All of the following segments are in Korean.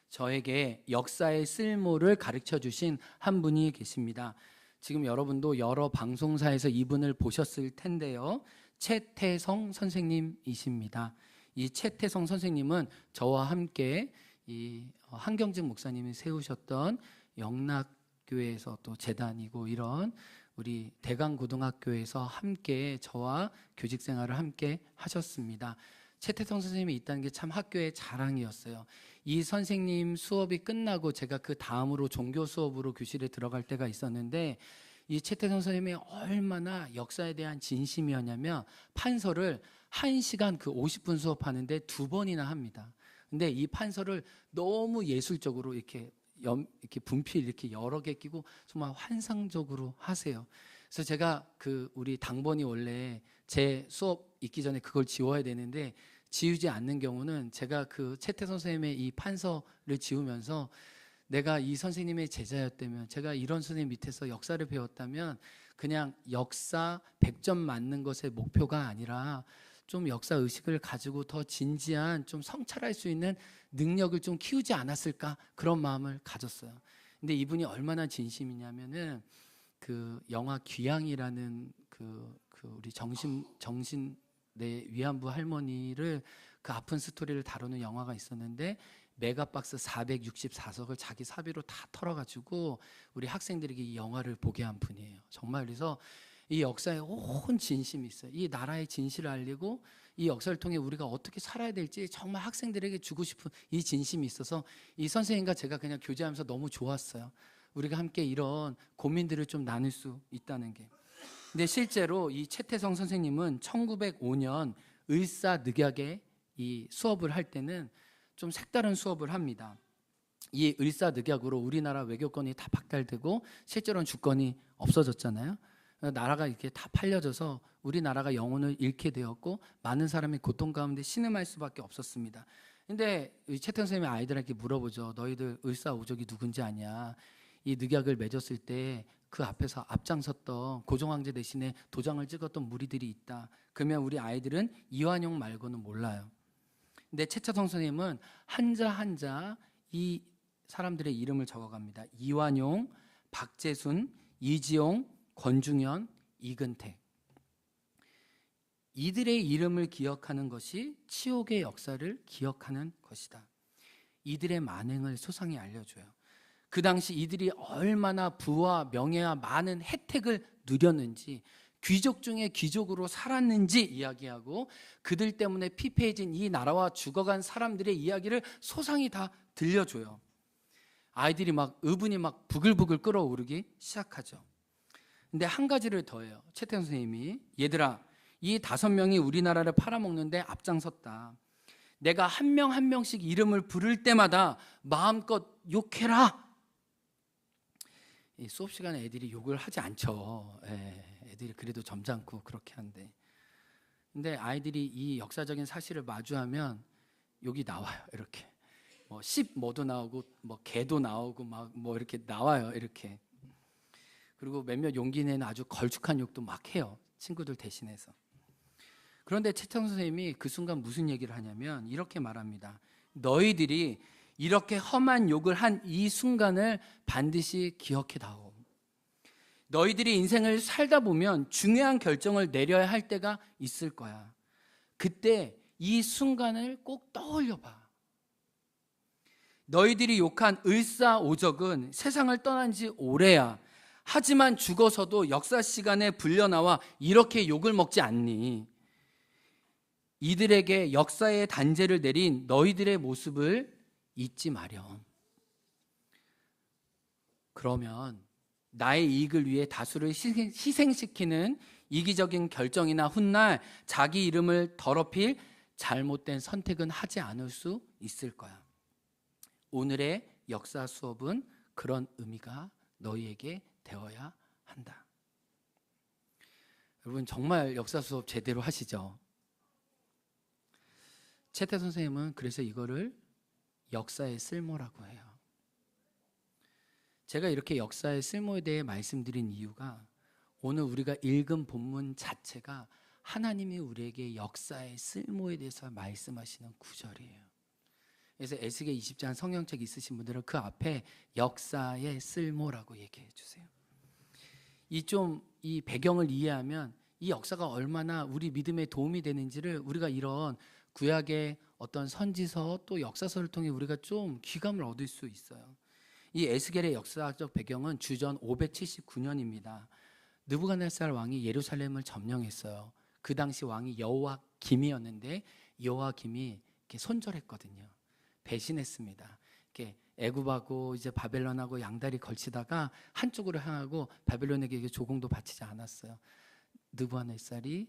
저에게 역사의 쓸모를 가르쳐 주신 한 분이 계십니다. 지금 여러분도 여러 방송사에서 이분을 보셨을 텐데요. 최태성 선생님이십니다. 이 최태성 선생님은 저와 함께 이 한경직 목사님이 세우셨던 영락교회에서 또 재단이고 이런 우리 대강고등학교에서 함께 저와 교직 생활을 함께 하셨습니다. 최태성 선생님이 있다는 게 참 학교의 자랑이었어요. 이 선생님 수업이 끝나고 제가 그 다음으로 종교 수업으로 교실에 들어갈 때가 있었는데 이 최태성 선생님이 얼마나 역사에 대한 진심이었냐면 판서를 1시간 그 50분 수업하는데 2번이나 합니다. 근데 이 판서를 너무 예술적으로 이렇게 분필 이렇게 여러 개 끼고 정말 환상적으로 하세요. 그래서 제가 그 우리 당번이 원래 제 수업 있기 전에 그걸 지워야 되는데 지우지 않는 경우는 제가 그 최태성 선생님의 이 판서를 지우면서 내가 이 선생님의 제자였다면, 제가 이런 선생님 밑에서 역사를 배웠다면 그냥 역사 100점 맞는 것의 목표가 아니라 좀 역사 의식을 가지고 더 진지한 좀 성찰할 수 있는 능력을 좀 키우지 않았을까, 그런 마음을 가졌어요. 근데 이분이 얼마나 진심이냐면은 그 영화 귀향이라는 그 우리 정신 내 위안부 할머니를 그 아픈 스토리를 다루는 영화가 있었는데 메가박스 464석을 자기 사비로 다 털어가지고 우리 학생들에게 이 영화를 보게 한 분이에요. 정말 그래서 이 역사에 온 진심이 있어요. 이 나라의 진실을 알리고 이 역사를 통해 우리가 어떻게 살아야 될지 정말 학생들에게 주고 싶은 이 진심이 있어서 이 선생님과 제가 그냥 교제하면서 너무 좋았어요. 우리가 함께 이런 고민들을 좀 나눌 수 있다는 게. 근데 실제로 이 최태성 선생님은 1905년 을사늑약의 이 수업을 할 때는 좀 색다른 수업을 합니다. 이 을사늑약으로 우리나라 외교권이 다 박탈되고 실제로는 주권이 없어졌잖아요. 나라가 이렇게 다 팔려져서 우리나라가 영혼을 잃게 되었고 많은 사람이 고통 가운데 신음할 수밖에 없었습니다. 근데 최태성 선생님이 아이들에게 물어보죠. 너희들 을사오적이 누군지 아냐? 이 늑약을 맺었을 때 그 앞에서 앞장섰던 고종황제 대신에 도장을 찍었던 무리들이 있다. 그러면 우리 아이들은 이완용 말고는 몰라요. 근데 최태성 선생님은 한자 한자 이 사람들의 이름을 적어갑니다. 이완용, 박재순, 이지용, 권중현, 이근택. 이들의 이름을 기억하는 것이 치욕의 역사를 기억하는 것이다. 이들의 만행을 소상히 알려줘요. 그 당시 이들이 얼마나 부와 명예와 많은 혜택을 누렸는지, 귀족 중에 귀족으로 살았는지 이야기하고 그들 때문에 피폐해진 이 나라와 죽어간 사람들의 이야기를 소상히 다 들려줘요. 아이들이 막 의분이 막 부글부글 끓어오르기 시작하죠. 근데 한 가지를 더해요. 최태성 선생님이, 얘들아, 이 5명이 우리나라를 팔아먹는데 앞장섰다. 내가 한 명 한 명씩 이름을 부를 때마다 마음껏 욕해라. 이 수업 시간에 애들이 욕을 하지 않죠. 애들이 그래도 점잖고 그렇게 한데, 근데 아이들이 이 역사적인 사실을 마주하면 욕이 나와요. 이렇게 뭐 뭐도 나오고 뭐 개도 나오고 막 뭐 이렇게 나와요. 이렇게. 그리고 몇몇 용기 내는 아주 걸쭉한 욕도 막 해요. 친구들 대신해서. 그런데 최태성 선생님이 그 순간 무슨 얘기를 하냐면 이렇게 말합니다. 너희들이 이렇게 험한 욕을 한 이 순간을 반드시 기억해다오. 너희들이 인생을 살다 보면 중요한 결정을 내려야 할 때가 있을 거야. 그때 이 순간을 꼭 떠올려봐. 너희들이 욕한 을사오적은 세상을 떠난 지 오래야. 하지만 죽어서도 역사 시간에 불려나와 이렇게 욕을 먹지 않니? 이들에게 역사의 단죄를 내린 너희들의 모습을 잊지 마렴. 그러면 나의 이익을 위해 다수를 희생시키는 이기적인 결정이나 훗날 자기 이름을 더럽힐 잘못된 선택은 하지 않을 수 있을 거야. 오늘의 역사 수업은 그런 의미가 너희에게 되어야 한다. 여러분 정말 역사 수업 제대로 하시죠? 최태성 선생님은 그래서 이거를 역사의 쓸모라고 해요. 제가 이렇게 역사의 쓸모에 대해 말씀드린 이유가 오늘 우리가 읽은 본문 자체가 하나님이 우리에게 역사의 쓸모에 대해서 말씀하시는 구절이에요. 그래서 에스겔 20장 성경책 있으신 분들은 그 앞에 역사의 쓸모라고 얘기해 주세요. 이 배경을 이해하면 이 역사가 얼마나 우리 믿음에 도움이 되는지를 우리가 이런 구약의 어떤 선지서 또 역사서를 통해 우리가 좀 귀감을 얻을 수 있어요. 이 에스겔의 역사적 배경은 주전 579년입니다. 느부갓네살 왕이 예루살렘을 점령했어요. 그 당시 왕이 여호와김이었는데 여호와김이 이렇게 손절했거든요. 배신했습니다. 이렇게 애굽하고 이제 바벨론하고 양다리 걸치다가 한쪽으로 향하고 바벨론에게 조공도 바치지 않았어요. 느부갓네살이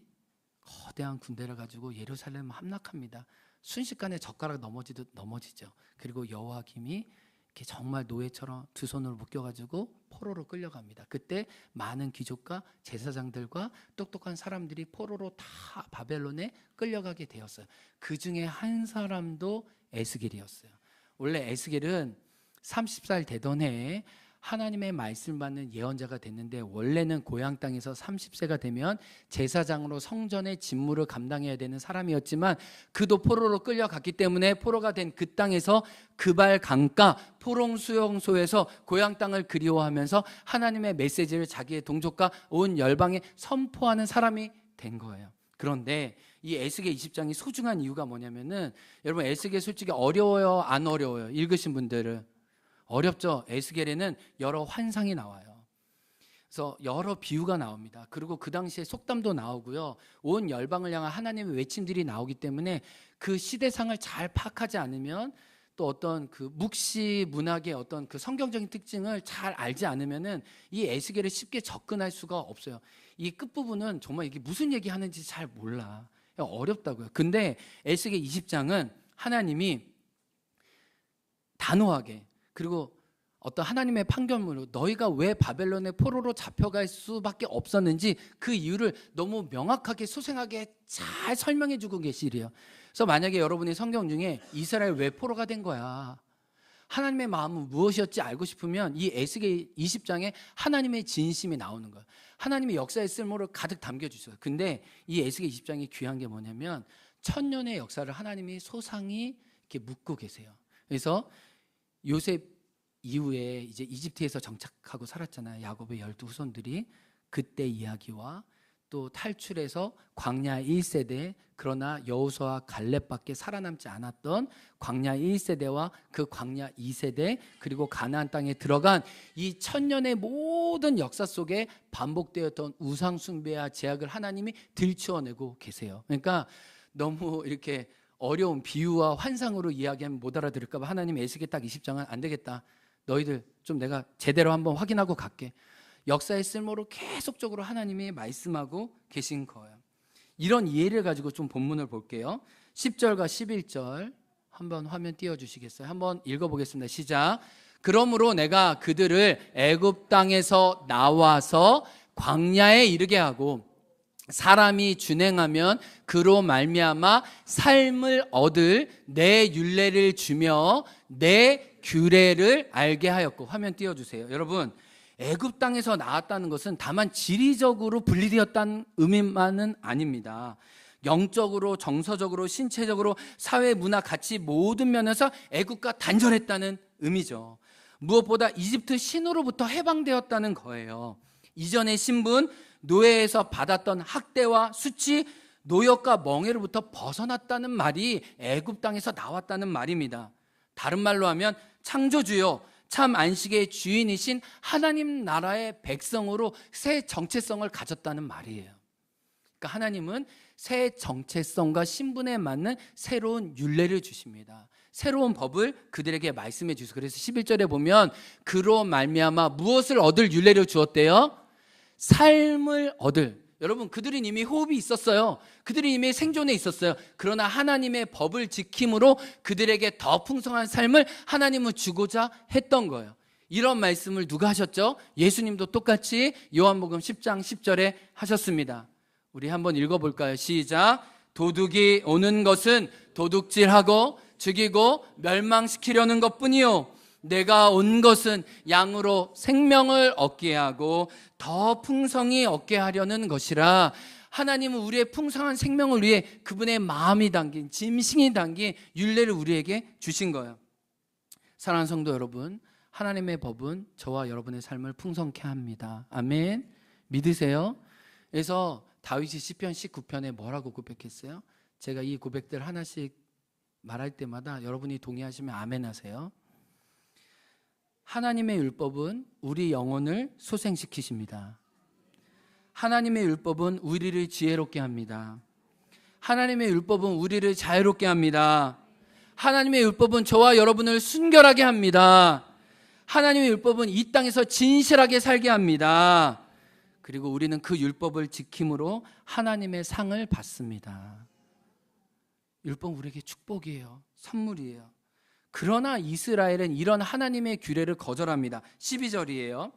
거대한 군대를 가지고 예루살렘을 함락합니다. 순식간에 젓가락 넘어지듯 넘어지죠. 그리고 여호와김이 이렇게 정말 노예처럼 두 손으로 묶여가지고 포로로 끌려갑니다. 그때 많은 귀족과 제사장들과 똑똑한 사람들이 포로로 다 바벨론에 끌려가게 되었어요. 그 중에 한 사람도 에스겔이었어요. 원래 에스겔은 30살 되던 해에 하나님의 말씀을 받는 예언자가 됐는데, 원래는 고향 땅에서 30세가 되면 제사장으로 성전의 직무를 감당해야 되는 사람이었지만 그도 포로로 끌려갔기 때문에 포로가 된 그 땅에서 그발 강가 포롱 수용소에서 고향 땅을 그리워하면서 하나님의 메시지를 자기의 동족과 온 열방에 선포하는 사람이 된 거예요. 그런데 이 에스겔 20장이 소중한 이유가 뭐냐면은, 여러분 에스겔 솔직히 어려워요, 안 어려워요? 읽으신 분들은 어렵죠. 에스겔에는 여러 환상이 나와요. 그래서 여러 비유가 나옵니다. 그리고 그 당시에 속담도 나오고요, 온 열방을 향한 하나님의 외침들이 나오기 때문에 그 시대상을 잘 파악하지 않으면, 또 어떤 그 묵시 문학의 어떤 그 성경적인 특징을 잘 알지 않으면은 이 에스겔에 쉽게 접근할 수가 없어요. 이 끝부분은 정말 이게 무슨 얘기하는지 잘 몰라. 어렵다고요. 근데 에스겔 20장은 하나님이 단호하게, 그리고 어떤 하나님의 판결문으로 너희가 왜 바벨론의 포로로 잡혀갈 수밖에 없었는지 그 이유를 너무 명확하게 소생하게 잘 설명해 주고 계시래요. 그래서 만약에 여러분이 성경 중에 이스라엘 왜 포로가 된 거야, 하나님의 마음은 무엇이었지 알고 싶으면 이 에스겔 20장에 하나님의 진심이 나오는 거예요. 하나님의 역사의 쓸모를 가득 담겨주셔요. 근데 이 에스겔 20장이 귀한 게 뭐냐면, 천년의 역사를 하나님이 소상히 이렇게 묻고 계세요. 그래서 요셉 이후에 이제 이집트에서 정착하고 살았잖아요. 야곱의 12후손들이. 그때 이야기와 또 탈출해서 광야 1세대, 그러나 여호수아와 갈렙밖에 살아남지 않았던 광야 1세대와 그 광야 2세대, 그리고 가나안 땅에 들어간 이 천년의 모든 역사 속에 반복되었던 우상 숭배와 제약을 하나님이 들추어내고 계세요. 그러니까 너무 이렇게 어려운 비유와 환상으로 이야기하면 못 알아들을까 봐 하나님 에스겔 딱 20장은 안 되겠다, 너희들 좀 내가 제대로 한번 확인하고 갈게. 역사의 쓸모로 계속적으로 하나님이 말씀하고 계신 거예요. 이런 이해를 가지고 좀 본문을 볼게요. 10절과 11절 한번 화면 띄워주시겠어요? 한번 읽어보겠습니다. 시작. 그러므로 내가 그들을 애굽 땅에서 나와서 광야에 이르게 하고 사람이 준행하면 그로 말미암아 삶을 얻을 내 율례를 주며 내 규례를 알게 하였고. 화면 띄워주세요. 여러분, 애굽 땅에서 나왔다는 것은 다만 지리적으로 분리되었다는 의미만은 아닙니다. 영적으로, 정서적으로, 신체적으로, 사회, 문화, 가치 모든 면에서 애굽과 단절했다는 의미죠. 무엇보다 이집트 신으로부터 해방되었다는 거예요. 이전의 신분, 노예에서 받았던 학대와 수치, 노역과 멍해로부터 벗어났다는 말이 애굽 땅에서 나왔다는 말입니다. 다른 말로 하면 창조주요, 참 안식의 주인이신 하나님 나라의 백성으로 새 정체성을 가졌다는 말이에요. 그러니까 하나님은 새 정체성과 신분에 맞는 새로운 율례를 주십니다. 새로운 법을 그들에게 말씀해 주세요. 그래서 11절에 보면 그로 말미암아 무엇을 얻을 율례를 주었대요? 삶을 얻을. 여러분, 그들은 이미 호흡이 있었어요. 그들은 이미 생존에 있었어요. 그러나 하나님의 법을 지킴으로 그들에게 더 풍성한 삶을 하나님은 주고자 했던 거예요. 이런 말씀을 누가 하셨죠? 예수님도 똑같이 요한복음 10장 10절에 하셨습니다. 우리 한번 읽어볼까요? 시작. 도둑이 오는 것은 도둑질하고 죽이고 멸망시키려는 것뿐이요, 내가 온 것은 양으로 생명을 얻게 하고 더 풍성히 얻게 하려는 것이라. 하나님은 우리의 풍성한 생명을 위해 그분의 마음이 담긴, 짐승이 담긴 율례를 우리에게 주신 거예요. 사랑하는 성도 여러분, 하나님의 법은 저와 여러분의 삶을 풍성케 합니다. 아멘. 믿으세요? 그래서 다윗이 시편 19편에 뭐라고 고백했어요? 제가 이 고백들 하나씩 말할 때마다 여러분이 동의하시면 아멘 하세요. 하나님의 율법은 우리 영혼을 소생시키십니다. 하나님의 율법은 우리를 지혜롭게 합니다. 하나님의 율법은 우리를 자유롭게 합니다. 하나님의 율법은 저와 여러분을 순결하게 합니다. 하나님의 율법은 이 땅에서 진실하게 살게 합니다. 그리고 우리는 그 율법을 지킴으로 하나님의 상을 받습니다. 율법은 우리에게 축복이에요. 선물이에요. 그러나 이스라엘은 이런 하나님의 규례를 거절합니다. 12절이에요.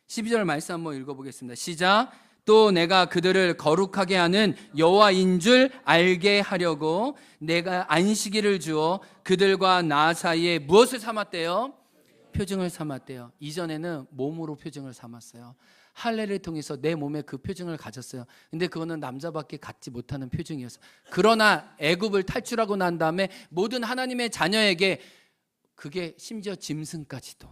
12절 말씀 한번 읽어보겠습니다. 시작. 또 내가 그들을 거룩하게 하는 여호와인 줄 알게 하려고 내가 안식일을 주어 그들과 나 사이에 무엇을 삼았대요? 표징을 삼았대요. 이전에는 몸으로 표징을 삼았어요. 할례를 통해서 내 몸에 그 표징을 가졌어요. 근데 그거는 남자밖에 갖지 못하는 표징이었어요. 그러나 애굽을 탈출하고 난 다음에 모든 하나님의 자녀에게 그게 심지어 짐승까지도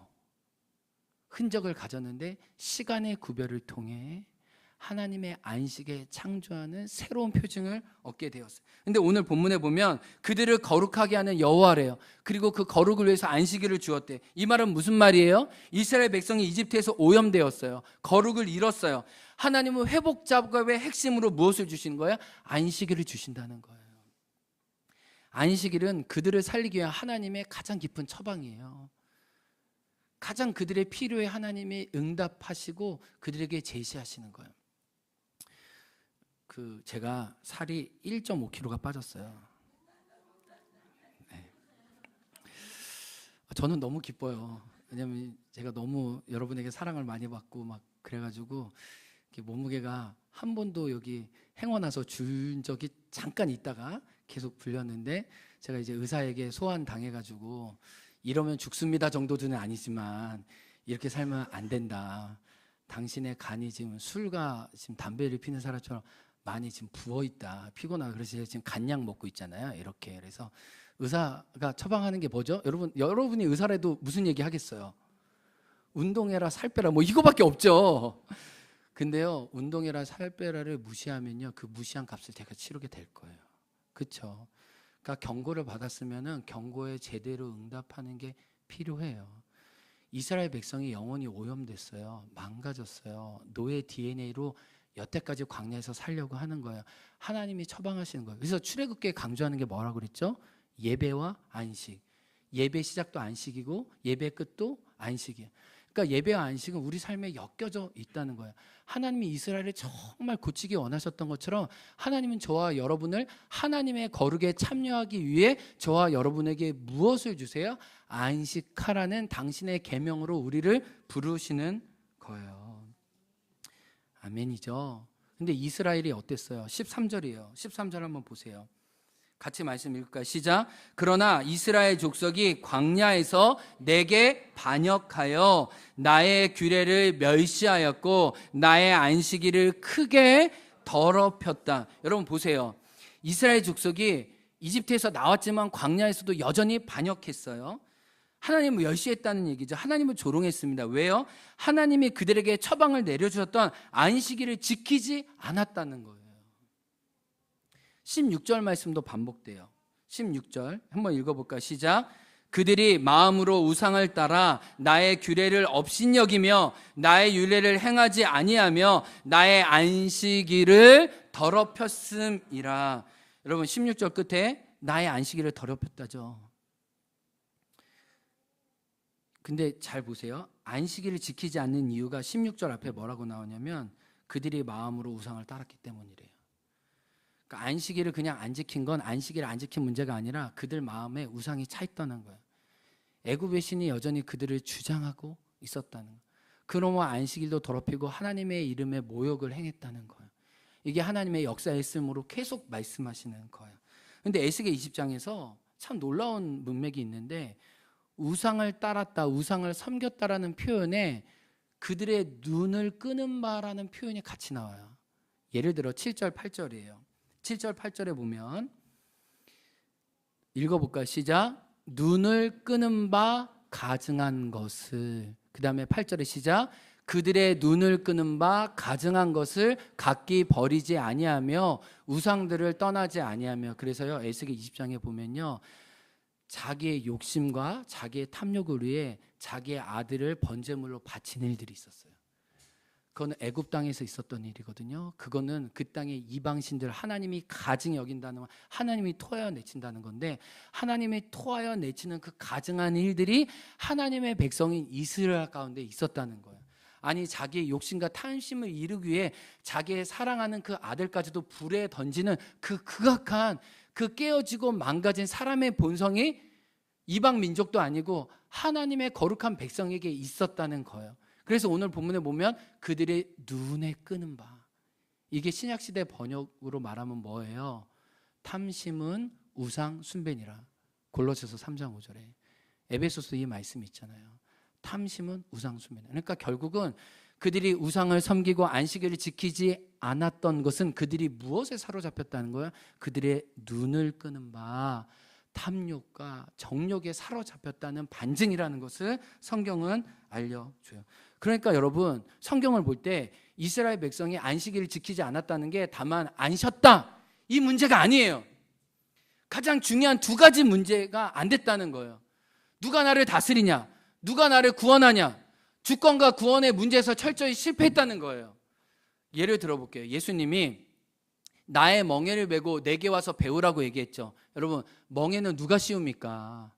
흔적을 가졌는데 시간의 구별을 통해 하나님의 안식에 창조하는 새로운 표징을 얻게 되었어요. 근데 오늘 본문에 보면 그들을 거룩하게 하는 여호와래요. 그리고 그 거룩을 위해서 안식일을 주었대. 이 말은 무슨 말이에요? 이스라엘 백성이 이집트에서 오염되었어요. 거룩을 잃었어요. 하나님은 회복 작업의 핵심으로 무엇을 주시는 거예요? 안식일을 주신다는 거예요. 안식일은 그들을 살리기 위한 하나님의 가장 깊은 처방이에요. 가장 그들의 필요에 하나님이 응답하시고 그들에게 제시하시는 거예요. 제가 살이 1.5kg가 빠졌어요. 네. 저는 너무 기뻐요. 왜냐면 제가 너무 여러분에게 사랑을 많이 받고 막 그래가지고 몸무게가 한 번도 여기 행원 와서 준 적이 잠깐 있다가 계속 불렸는데 제가 이제 의사에게 소환 당해가지고 이러면 죽습니다 정도는 아니지만 이렇게 살면 안 된다. 당신의 간이 지금 술과 지금 담배를 피는 사람처럼 많이 지금 부어있다. 피곤하다. 그래서 제가 지금 간약 먹고 있잖아요. 이렇게. 그래서 의사가 처방하는 게 뭐죠? 여러분이 의사라도 무슨 얘기 하겠어요? 운동해라, 살 빼라. 뭐 이거밖에 없죠. 근데요, 운동해라, 살 빼라를 무시하면요, 그 무시한 값을 제가 치르게 될 거예요. 그렇죠? 그러니까 경고를 받았으면은 경고에 제대로 응답하는 게 필요해요. 이스라엘 백성이 영혼이 오염됐어요. 망가졌어요. 노예 DNA로 여태까지 광야에서 살려고 하는 거예요. 하나님이 처방하시는 거예요. 그래서 출애굽기에 강조하는 게 뭐라고 그랬죠? 예배와 안식. 예배 시작도 안식이고 예배 끝도 안식이에요. 그러니까 예배와 안식은 우리 삶에 엮여져 있다는 거예요. 하나님이 이스라엘을 정말 고치기 원하셨던 것처럼 하나님은 저와 여러분을 하나님의 거룩에 참여하기 위해 저와 여러분에게 무엇을 주세요? 안식하라는 당신의 계명으로 우리를 부르시는 거예요. 아멘이죠. 근데 이스라엘이 어땠어요? 13절이에요. 13절 한번 보세요. 같이 말씀 읽을까요? 시작. 그러나 이스라엘 족속이 광야에서 내게 반역하여 나의 규례를 멸시하였고 나의 안식일을 크게 더럽혔다. 여러분 보세요. 이스라엘 족속이 이집트에서 나왔지만 광야에서도 여전히 반역했어요. 하나님을 멸시했다는 얘기죠. 하나님을 조롱했습니다. 왜요? 하나님이 그들에게 처방을 내려주셨던 안식일을 지키지 않았다는 거예요. 16절 말씀도 반복돼요. 16절 한번 읽어볼까요? 시작. 그들이 마음으로 우상을 따라 나의 규례를 업신여기며 나의 율례를 행하지 아니하며 나의 안식일을 더럽혔음이라. 여러분 16절 끝에 나의 안식일을 더럽혔다죠. 근데 잘 보세요. 안식일을 지키지 않는 이유가 16절 앞에 뭐라고 나오냐면 그들이 마음으로 우상을 따랐기 때문이래요. 그러니까 안식일을 그냥 안 지킨 건 안식일을 안 지킨 문제가 아니라 그들 마음에 우상이 차 있다는 거예요. 애굽의 신이 여전히 그들을 주장하고 있었다는 거예요. 그러므로 안식일도 더럽히고 하나님의 이름에 모욕을 행했다는 거예요. 이게 하나님의 역사의 쓰임으로 계속 말씀하시는 거예요. 근데 에스겔 20장에서 참 놀라운 문맥이 있는데 우상을 따랐다, 우상을 섬겼다라는 표현에 그들의 눈을 끄는 바라는 표현이 같이 나와요. 예를 들어 7절 8절이에요. 7절 8절에 보면 읽어볼까요? 시작. 눈을 끄는 바 가증한 것을, 그 다음에 8절에 시작. 그들의 눈을 끄는 바 가증한 것을 각기 버리지 아니하며 우상들을 떠나지 아니하며. 그래서요, 에스겔 20장에 보면요, 자기의 욕심과 자기의 탐욕을 위해 자기의 아들을 번제물로 바친 일들이 있었어요. 그거는 애굽 땅에서 있었던 일이거든요. 그거는 그 땅의 이방신들 하나님이 가증히 여긴다는 건 하나님이 토하여 내친다는 건데, 하나님이 토하여 내치는 그 가증한 일들이 하나님의 백성인 이스라엘 가운데 있었다는 거예요. 아니, 자기의 욕심과 탐심을 이루기 위해 자기의 사랑하는 그 아들까지도 불에 던지는 그 극악한, 그 깨어지고 망가진 사람의 본성이 이방 민족도 아니고 하나님의 거룩한 백성에게 있었다는 거예요. 그래서 오늘 본문에 보면 그들의 눈에 끄는 바, 이게 신약시대 번역으로 말하면 뭐예요? 탐심은 우상 숭배니라. 골로새서 3장 5절에, 에베소서 이 말씀이 있잖아요. 탐심은 우상 숭배니라. 그러니까 결국은 그들이 우상을 섬기고 안식일을 지키지 않았던 것은 그들이 무엇에 사로잡혔다는 거야? 그들의 눈을 끄는 바, 탐욕과 정욕에 사로잡혔다는 반증이라는 것을 성경은 알려줘요. 그러니까 여러분, 성경을 볼 때 이스라엘 백성이 안식일을 지키지 않았다는 게 다만 안 쉬었다, 이 문제가 아니에요. 가장 중요한 두 가지 문제가 안 됐다는 거예요. 누가 나를 다스리냐, 누가 나를 구원하냐, 주권과 구원의 문제에서 철저히 실패했다는 거예요. 예를 들어볼게요. 예수님이 나의 멍에를 메고 내게 와서 배우라고 얘기했죠. 여러분, 멍에는 누가 씌웁니까?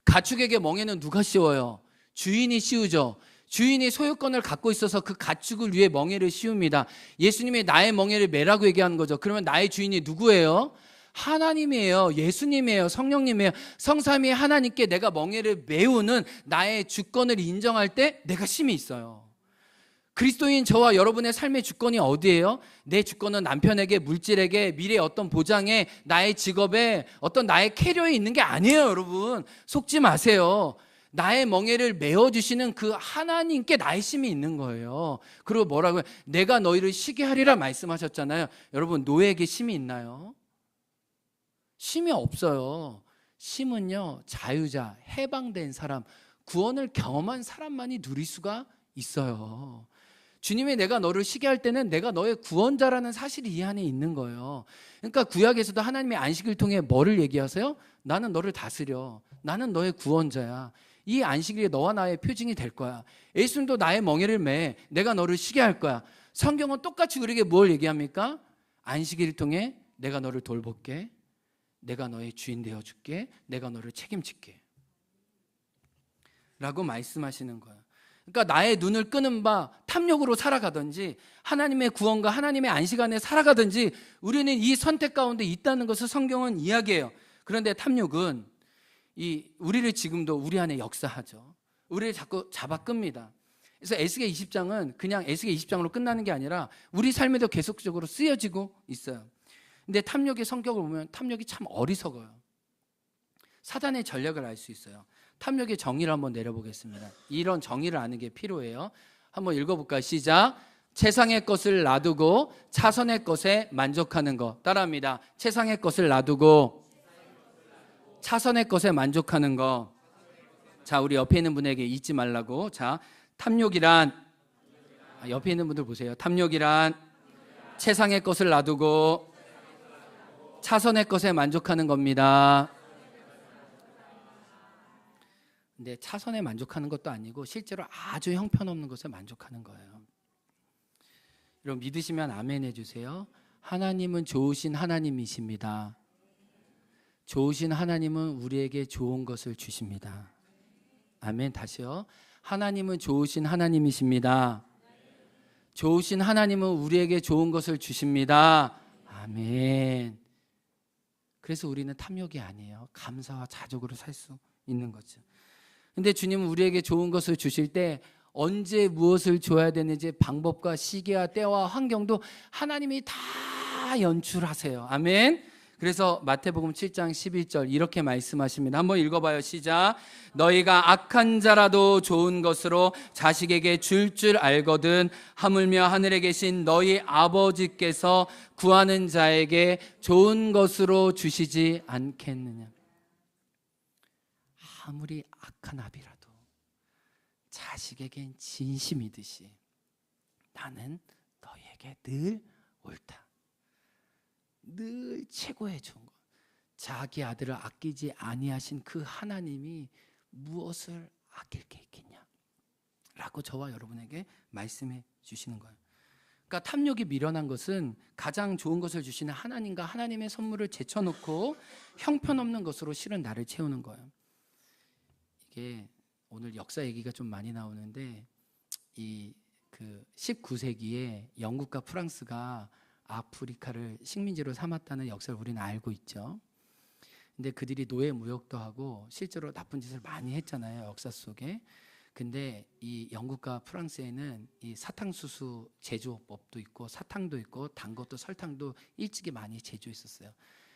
가축에게 멍에는 누가 씌워요? 주인이 씌우죠. 주인이 소유권을 갖고 있어서 그 가축을 위해 멍에를 씌웁니다. 예수님이 나의 멍에를 메라고 얘기하는 거죠. 그러면 나의 주인이 누구예요? 하나님이에요. 예수님이에요. 성령님이에요. 성삼위 하나님께 내가 멍에를 메우는 나의 주권을 인정할 때 내가 힘이 있어요. 그리스도인 저와 여러분의 삶의 주권이 어디예요? 내 주권은 남편에게, 물질에게, 미래의 어떤 보장에, 나의 직업에, 어떤 나의 캐리어에 있는 게 아니에요. 여러분, 속지 마세요. 나의 멍에를 메어주시는 그 하나님께 나의 힘이 있는 거예요. 그리고 뭐라고요? 내가 너희를 쉬게 하리라 말씀하셨잖아요. 여러분, 노예에게 힘이 있나요? 힘이 없어요. 힘은요, 자유자, 해방된 사람, 구원을 경험한 사람만이 누릴 수가 있어요. 주님이 내가 너를 쉬게 할 때는 내가 너의 구원자라는 사실이 이 안에 있는 거예요. 그러니까 구약에서도 하나님의 안식을 통해 뭐를 얘기하세요? 나는 너를 다스려. 나는 너의 구원자야. 이 안식일이 너와 나의 표징이 될 거야. 예수님도 나의 멍에를 매. 내가 너를 쉬게 할 거야. 성경은 똑같이 우리에게 뭘 얘기합니까? 안식일을 통해 내가 너를 돌볼게. 내가 너의 주인 되어줄게. 내가 너를 책임질게. 라고 말씀하시는 거예요. 그러니까 나의 눈을 끄는 바 탐욕으로 살아가든지 하나님의 구원과 하나님의 안식 안에 살아가든지 우리는 이 선택 가운데 있다는 것을 성경은 이야기해요. 그런데 탐욕은 우리를 지금도 우리 안에 역사하죠. 우리를 자꾸 잡아 끕니다. 그래서 에스겔 20장은 그냥 에스겔 20장으로 끝나는 게 아니라 우리 삶에도 계속적으로 쓰여지고 있어요. 근데 탐욕의 성격을 보면 탐욕이 참 어리석어요. 사단의 전략을 알 수 있어요. 탐욕의 정의를 한번 내려보겠습니다. 이런 정의를 아는 게 필요해요. 한번 읽어볼까요? 시작. 세상의 것을 놔두고 차선의 것에 만족하는 것. 따라합니다. 세상의 것을 놔두고 차선의 것에 만족하는 것. 자, 우리 옆에 있는 분에게 잊지 말라고. 자, 탐욕이란, 옆에 있는 분들 보세요. 탐욕이란 세상의 것을 놔두고 차선의 것에 만족하는 겁니다. 근데 차선에 만족하는 것도 아니고 실제로 아주 형편없는 것에 만족하는 거예요. 여러분, 믿으시면 아멘 해주세요. 하나님은 좋으신 하나님이십니다. 좋으신 하나님은 우리에게 좋은 것을 주십니다. 아멘. 다시요. 하나님은 좋으신 하나님이십니다. 좋으신 하나님은 우리에게 좋은 것을 주십니다. 아멘. 그래서 우리는 탐욕이 아니에요. 감사와 자족으로 살 수 있는 거죠. 근데 주님은 우리에게 좋은 것을 주실 때 언제 무엇을 줘야 되는지 방법과 시기와 때와 환경도 하나님이 다 연출하세요. 아멘. 그래서 마태복음 7장 11절 이렇게 말씀하십니다. 한번 읽어봐요. 시작. 너희가 악한 자라도 좋은 것으로 자식에게 줄 알거든 하물며 하늘에 계신 너희 아버지께서 구하는 자에게 좋은 것으로 주시지 않겠느냐. 아무리 악한 아비라도 자식에겐 진심이듯이 나는 너희에게 늘 옳다. 늘 최고의 좋은 것. 자기 아들을 아끼지 아니하신 그 하나님이 무엇을 아낄 게 있겠냐 라고 저와 여러분에게 말씀해 주시는 거예요. 그러니까 탐욕이 미련한 것은 가장 좋은 것을 주시는 하나님과 하나님의 선물을 제쳐놓고 형편없는 것으로 실은 나를 채우는 거예요. 이게 오늘 역사 얘기가 좀 많이 나오는데 이 19세기에 영국과 프랑스가 아프리카를 식민지로 삼았다는 역사를 우리는 알고 있죠. 근데 그들이 노예 무역도 하고 실제로 나쁜 짓을 많이 했잖아요, 역사 속에. 근데 이 영국과 프랑스에는 이 사탕수수 제조법도 있고 사탕도 있고 단 것도 설탕도 일찍이 많이 제조했었어요.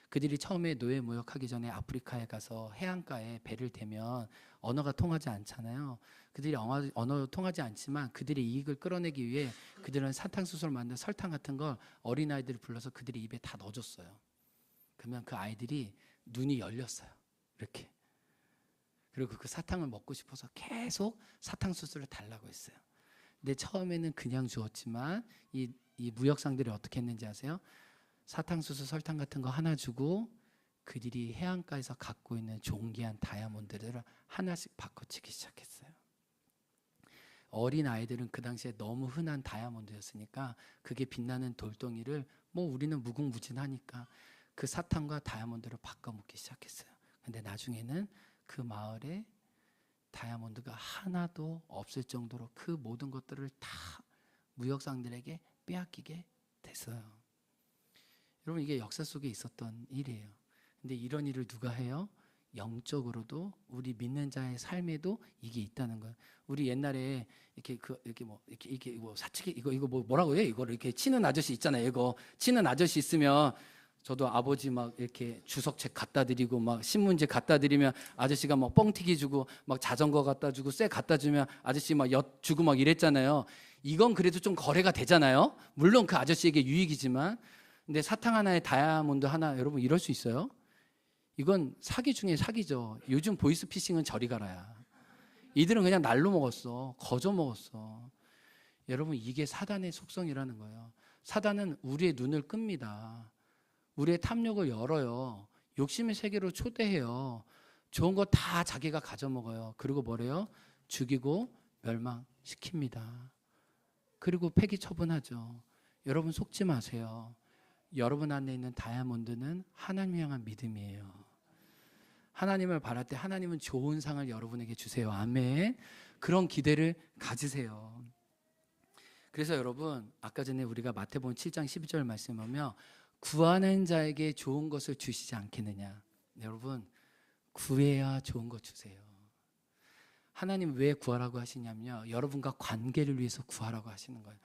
그들이 처음에 노예 무역하기 전에 아프리카에 가서 해안가에 배를 대면 언어가 통하지 않잖아요. 그들이 언어도 통하지 않지만 그들의 이익을 끌어내기 위해 그들은 사탕수수를 만든 설탕 같은 걸 어린아이들을 불러서 그들의 입에 다 넣어줬어요. 그러면 그 아이들이 눈이 열렸어요. 이렇게. 그리고 그 사탕을 먹고 싶어서 계속 사탕수수를 달라고 했어요. 근데 처음에는 그냥 주었지만 이 무역상들이 어떻게 했는지 아세요? 사탕수수 설탕 같은 거 하나 주고 그들이 해안가에서 갖고 있는 존귀한 다이아몬드들을 하나씩 바꿔치기 시작했어요. 어린 아이들은 그 당시에 너무 흔한 다이아몬드였으니까 그게 빛나는 돌덩이를 뭐 우리는 무궁무진하니까 그 사탕과 다이아몬드를 바꿔 먹기 시작했어요. 근데 나중에는 그 마을에 다이아몬드가 하나도 없을 정도로 그 모든 것들을 다 무역상들에게 빼앗기게 됐어요. 여러분, 이게 역사 속에 있었던 일이에요. 근데 이런 일을 누가 해요? 영적으로도 우리 믿는 자의 삶에도 이게 있다는 거예요. 우리 옛날에 이렇게 사치기 이거 뭐라고 해요? 이거를 이렇게 치는 아저씨 있잖아요. 이거 치는 아저씨 있으면 저도 아버지 막 이렇게 주석책 갖다 드리고 막 신문지 갖다 드리면 아저씨가 막 뻥튀기 주고 막 자전거 갖다 주고 쇠 갖다 주면 아저씨 막 엿 주고 막 이랬잖아요. 이건 그래도 좀 거래가 되잖아요. 물론 그 아저씨에게 유익이지만. 근데 사탕 하나에 다이아몬드 하나, 여러분 이럴 수 있어요? 이건 사기 중에 사기죠. 요즘 보이스피싱은 저리 가라야. 이들은 그냥 날로 먹었어. 거저 먹었어. 여러분, 이게 사단의 속성이라는 거예요. 사단은 우리의 눈을 끕니다. 우리의 탐욕을 열어요. 욕심의 세계로 초대해요. 좋은 거 다 자기가 가져먹어요. 그리고 뭐래요? 죽이고 멸망시킵니다. 그리고 폐기 처분하죠. 여러분 속지 마세요. 여러분 안에 있는 다이아몬드는 하나님 향한 믿음이에요. 하나님을 바랄 때 하나님은 좋은 상을 여러분에게 주세요. 아멘. 그런 기대를 가지세요. 그래서 여러분, 아까 전에 우리가 마태복음 7장 12절 말씀하며 구하는 자에게 좋은 것을 주시지 않겠느냐. 여러분, 구해야 좋은 것 주세요. 하나님 왜 구하라고 하시냐면요, 여러분과 관계를 위해서 구하라고 하시는 거예요.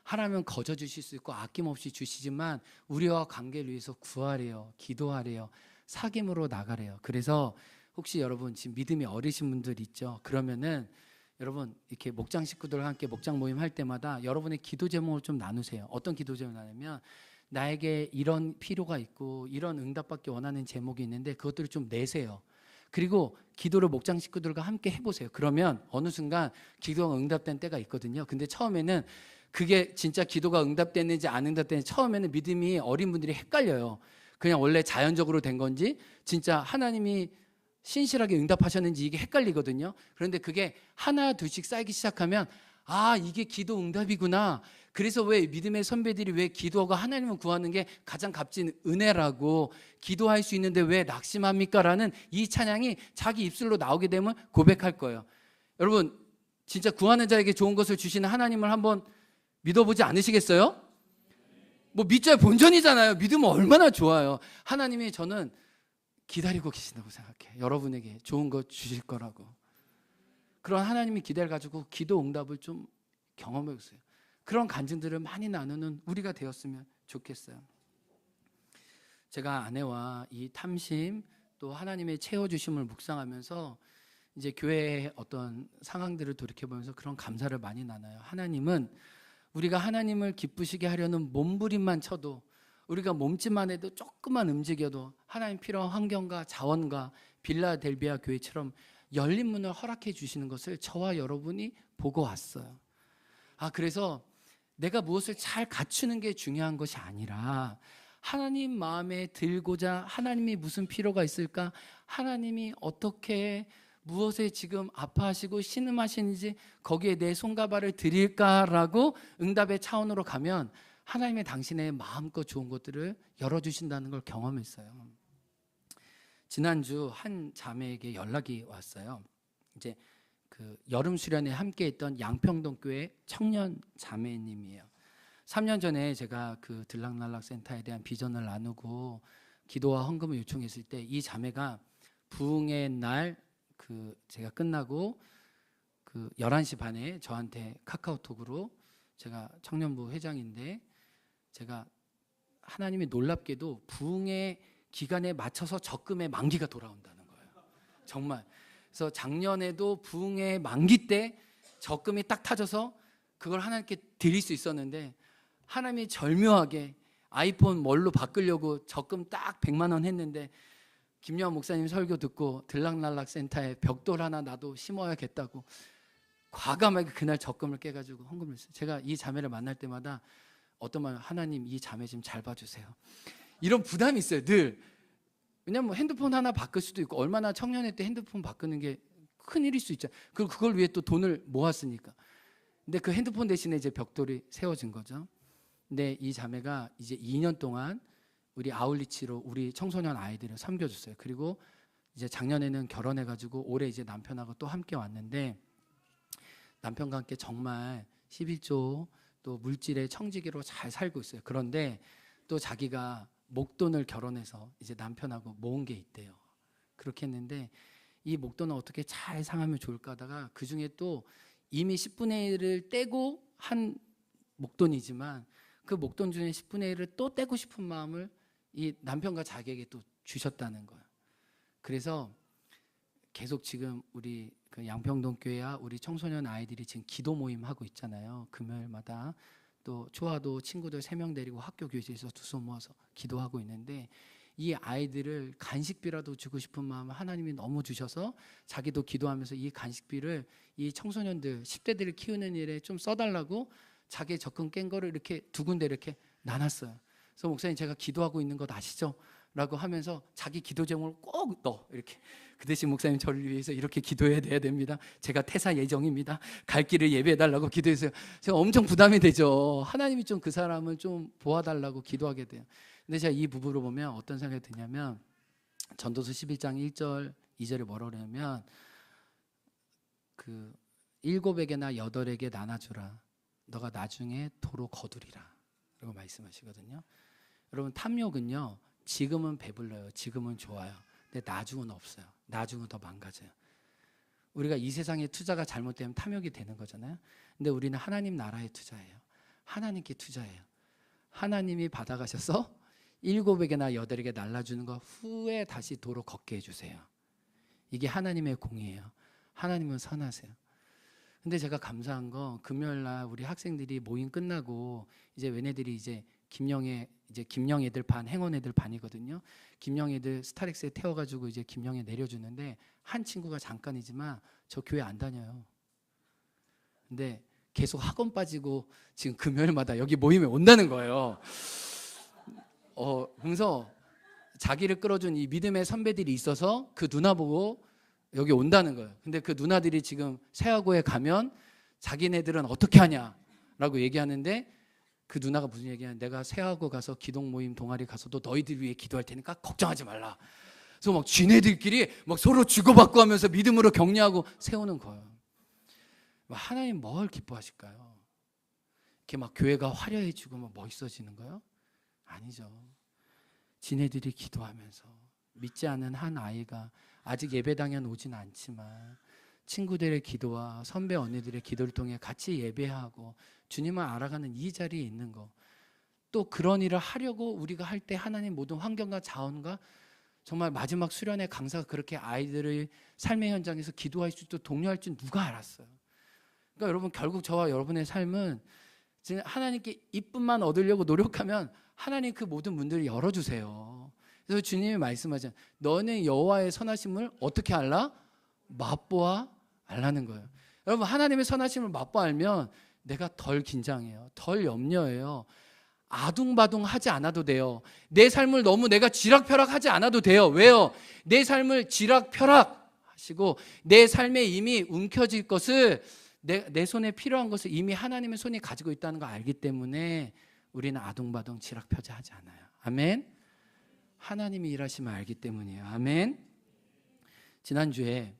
하나님은 거저 주실 수 있고 아낌없이 주시지만 우리와 관계를 위해서 구하래요. 기도하래요. 사귐으로 나가래요. 그래서 혹시 여러분 지금 믿음이 어리신 분들 있죠? 그러면은 여러분 이렇게 목장 식구들과 함께 목장 모임 할 때마다 여러분의 기도 제목을 좀 나누세요. 어떤 기도 제목을 나누면 나에게 이런 필요가 있고 이런 응답받기 원하는 제목이 있는데 그것들을 좀 내세요. 그리고 기도를 목장 식구들과 함께 해보세요. 그러면 어느 순간 기도가 응답된 때가 있거든요. 근데 처음에는 그게 진짜 기도가 응답됐는지 안 응답됐는지 처음에는 믿음이 어린 분들이 헷갈려요. 그냥 원래 자연적으로 된 건지 진짜 하나님이 신실하게 응답하셨는지 이게 헷갈리거든요. 그런데 그게 하나 둘씩 쌓이기 시작하면 아, 이게 기도 응답이구나. 그래서 왜 믿음의 선배들이 왜 기도하고 하나님을 구하는 게 가장 값진 은혜라고 기도할 수 있는데 왜 낙심합니까? 라는 이 찬양이 자기 입술로 나오게 되면 고백할 거예요. 여러분 진짜 구하는 자에게 좋은 것을 주시는 하나님을 한번 믿어보지 않으시겠어요? 뭐 믿자의 본전이잖아요. 믿으면 얼마나 좋아요. 하나님이 저는 기다리고 계신다고 생각해요. 여러분에게 좋은 것 주실 거라고. 그런 하나님의 기대를 가지고 기도 응답을 좀 경험해 보세요. 그런 간증들을 많이 나누는 우리가 되었으면 좋겠어요. 제가 아내와 이 탐심 또 하나님의 채워주심을 묵상하면서 이제 교회의 어떤 상황들을 돌이켜보면서 그런 감사를 많이 나눠요. 하나님은 우리가 하나님을 기쁘시게 하려는 몸부림만 쳐도, 우리가 몸짓만 해도 조금만 움직여도 하나님 필요한 환경과 자원과 빌라델비아 교회처럼 열린 문을 허락해 주시는 것을 저와 여러분이 보고 왔어요. 그래서 내가 무엇을 잘 갖추는 게 중요한 것이 아니라 하나님 마음에 들고자, 하나님이 무슨 필요가 있을까, 하나님이 어떻게 무엇에 지금 아파하시고 신음하시는지 거기에 내 손과 발을 드릴까라고 응답의 차원으로 가면 하나님의 당신의 마음껏 좋은 것들을 열어주신다는 걸 경험했어요. 지난주 한 자매에게 연락이 왔어요. 이제 그 여름 수련회 함께했던 양평동 교회 청년 자매님이에요. 3년 전에 제가 그 들락날락 센터에 대한 비전을 나누고 기도와 헌금을 요청했을 때 이 자매가 부흥의 날 그 제가 끝나고 그 11시 반에 저한테 카카오톡으로, 제가 청년부 회장인데 제가 하나님이 놀랍게도 부흥의 기간에 맞춰서 적금의 만기가 돌아온다는 거예요. 정말. 그래서 작년에도 부흥의 만기 때 적금이 딱 타져서 그걸 하나님께 드릴 수 있었는데 하나님이 절묘하게 아이폰 뭘로 바꾸려고 적금 딱 100만 원 했는데 김여한 목사님 설교 듣고 들락날락 센터에 벽돌 하나 나도 심어야겠다고 과감하게 그날 적금을 깨가지고 헌금을 했어요. 제가 이 자매를 만날 때마다 어떤 말, 하나님 이 자매 좀 잘 봐주세요. 이런 부담이 있어요, 늘. 왜냐면 뭐 핸드폰 하나 바꿀 수도 있고, 얼마나 청년회 때 핸드폰 바꾸는 게 큰일일 수 있잖아요. 그리고 그걸 위해 또 돈을 모았으니까. 근데 그 핸드폰 대신에 이제 벽돌이 세워진 거죠. 근데 이 자매가 이제 2년 동안 우리 아울리치로 우리 청소년 아이들을 섬겨줬어요. 그리고 이제 작년에는 결혼해가지고 올해 이제 남편하고 또 함께 왔는데 남편과 함께 정말 11조 또 물질의 청지기로 잘 살고 있어요. 그런데 또 자기가 목돈을 결혼해서 이제 남편하고 모은 게 있대요. 그렇게 했는데 이 목돈을 어떻게 잘 상하면 좋을까 하다가 그 중에 또 이미 10분의 1을 떼고 한 목돈이지만 그 목돈 중에 10분의 1을 또 떼고 싶은 마음을 이 남편과 자기에게 또 주셨다는 거예요. 그래서 계속 지금 우리 그 양평동 교회와 우리 청소년 아이들이 지금 기도 모임 하고 있잖아요. 금요일마다 또 초화도 친구들 3명 데리고 학교 교실에서 두 손 모아서 기도하고 있는데 이 아이들을 간식비라도 주고 싶은 마음을 하나님이 너무 주셔서 자기도 기도하면서 이 간식비를 이 청소년들 10대들을 키우는 일에 좀 써달라고 자기 적금 깬 거를 이렇게 두 군데 이렇게 나눴어요. 그래서 목사님 제가 기도하고 있는 것 아시죠? 라고 하면서 자기 기도 제목을 꼭 넣어 이렇게. 그 대신 목사님 저를 위해서 이렇게 기도해야 됩니다. 제가 퇴사 예정입니다. 갈 길을 예배해달라고 기도했어요. 제가 엄청 부담이 되죠. 하나님이 좀 그 사람을 좀 보아달라고 기도하게 돼요. 근데 제가 이 부부를 보면 어떤 생각이 드냐면 전도서 11장 1절 2절에 뭐라고 그러냐면 그 7에게나 8에게 나눠주라. 너가 나중에 도로 거두리라. 라고 말씀하시거든요. 여러분 탐욕은요 지금은 배불러요. 지금은 좋아요. 근데 나중은 없어요. 나중은 더 망가져요. 우리가 이 세상에 투자가 잘못되면 탐욕이 되는 거잖아요. 근데 우리는 하나님 나라에 투자해요. 하나님께 투자해요. 하나님이 받아가셔서 7에게나 8에게 날라주는 거 후에 다시 도로 걷게 해주세요. 이게 하나님의 공이에요. 하나님은 선하세요. 근데 제가 감사한 건 금요일날 우리 학생들이 모임 끝나고 이제 얘네들이 이제 김영 애들 반, 행원 애들 반이거든요. 김영 애들 스타렉스에 태워가지고 이제 김영에 내려주는데 한 친구가 잠깐이지만 저 교회 안 다녀요. 근데 계속 학원 빠지고 지금 금요일마다 여기 모임에 온다는 거예요. 그래서 자기를 끌어준 이 믿음의 선배들이 있어서 그 누나 보고 여기 온다는 거예요. 근데 그 누나들이 지금 세하고에 가면 자기네들은 어떻게 하냐라고 얘기하는데 그 누나가 무슨 얘기냐, 내가 세하고 가서 기독 모임 동아리 가서도 너희들 위해 기도할 테니까 걱정하지 말라. 그래서 막 쥐네들끼리 막 서로 주고받고 하면서 믿음으로 격려하고 세우는 거예요. 하나님 뭘 기뻐하실까요? 이렇게 막 교회가 화려해지고 막 멋있어지는 거요? 아니죠. 지네들이 기도하면서 믿지 않은 한 아이가 아직 예배당에 오진 않지만 친구들의 기도와 선배 언니들의 기도를 통해 같이 예배하고 주님을 알아가는 이 자리에 있는 거, 또 그런 일을 하려고 우리가 할 때 하나님 모든 환경과 자원과 정말 마지막 수련회 강사가 그렇게 아이들의 삶의 현장에서 기도할 수 있도록 독려할 줄 누가 알았어요. 그러니까 여러분, 결국 저와 여러분의 삶은 하나님께 이쁨만 얻으려고 노력하면 하나님 그 모든 문들을 열어주세요. 그래서 주님이 말씀하잖아요. 너는 여호와의 선하심을 어떻게 알라? 맛보아 알라는 거예요. 여러분, 하나님의 선하심을 맛보아 알면 내가 덜 긴장해요. 덜 염려해요. 아둥바둥 하지 않아도 돼요. 내 삶을 너무 내가 쥐락펴락하지 않아도 돼요. 왜요? 내 삶을 쥐락펴락 하시고 내 삶에 이미 움켜질 것을 내 손에 필요한 것을 이미 하나님의 손이 가지고 있다는 걸 알기 때문에 우리는 아둥바둥 쥐락펴지 하지 않아요. 아멘. 하나님이 일하심을 알기 때문이에요. 아멘. 지난주에